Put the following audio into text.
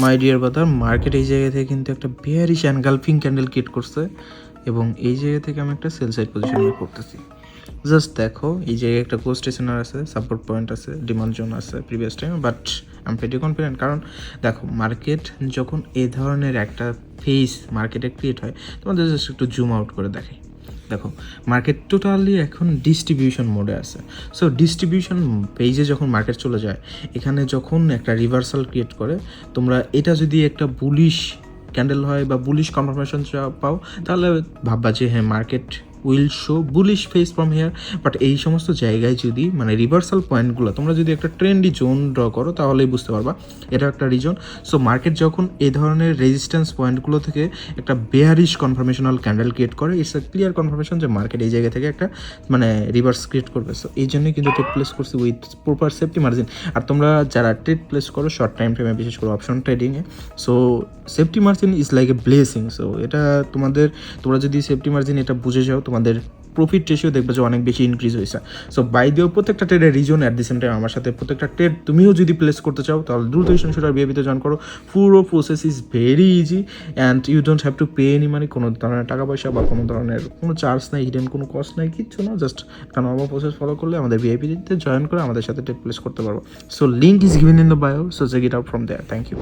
My dear brother, market এই জায়গা থেকে কিন্তু একটা বেয়ারিশ এনগালফিং ক্যান্ডেল ক্রিয়েট করছে এবং এই জায়গা থেকে আমি একটা সেল সাইড পজিশন নিয়ে করতেছি। জাস্ট দেখো, এই জায়গায় একটা গো স্টেশনার আছে, সাপোর্ট পয়েন্ট আছে, ডিমান্ড জোন আছে previous time, but I am pretty confident. কারণ দেখো, মার্কেট যখন এই ধরনের একটা ফেস মার্কেটে ক্রিয়েট হয়, তোমাদের জাস্ট একটু জুম আউট করে দেখাই। দেখো, মার্কেট টোটালি এখন ডিস্ট্রিবিউশন মোডে আছে। সো ডিস্ট্রিবিউশন পেজে যখন মার্কেট চলে যায়, এখানে যখন একটা রিভার্সাল ক্রিয়েট করে, তোমরা এটা যদি একটা বুলিশ ক্যান্ডেল হয় বা বুলিশ কনফার্মেশন পাও, তাহলে ভাববা যে হ্যাঁ, market will show bullish face from here. But এই সমস্ত জায়গায় যদি মানে রিভার্সাল পয়েন্টগুলো তোমরা যদি একটা ট্রেন্ডি জোন ড্র করো, তাহলেই বুঝতে পারবা এটা একটা রিজন। সো মার্কেট যখন এই ধরনের রেজিস্ট্যান্স পয়েন্টগুলো থেকে একটা বেয়ারিশ কনফার্মেশনাল ক্যান্ডেল ক্রিয়েট করে, ইটস এ ক্লিয়ার কনফার্মেশন যে মার্কেট এই জায়গা থেকে একটা মানে রিভার্স ক্রিয়েট করবে। সো এই জন্যই কিন্তু ট্রেড প্লেস করছি উইথ প্রপার সেফটি মার্জিন। আর তোমরা যারা ট্রেড প্লেস করো শর্ট টাইম ফ্রেমে, বিশেষ করে অপশন ট্রেডিংয়ে, so safety margin is like a blessing. So এটা তোমরা যদি সেফটি মার্জিন এটা বুঝে যাও, তোমাদের প্রফিট রেশিও দেখবে যে অনেক বেশি ইনক্রিজ হয়েছে। সো বাই দিও প্রত্যেকটা ট্রেডের reason at the same time আমার সাথে প্রত্যেকটা ট্রেড তুমিও যদি প্লেস করতে চাও, তাহলে দ্রুত ইনস্যুরার বিএপিতে জয়েন করো। পুরো process is very easy and you don't have to pay any money. কোনো ধরনের টাকা পয়সা বা কোনো ধরনের কোনো চার্জ নাই, হিডেন কোনো কস্ট নাই, কিচ্ছু না। জাস্ট একটা নর্মাল প্রসেস ফলো করলে আমাদের বিআইপিতে জয়েন করে আমাদের সাথে ট্রেড প্লেস করতে পারবো। So link is given in the bio, so check it out from there. Thank you.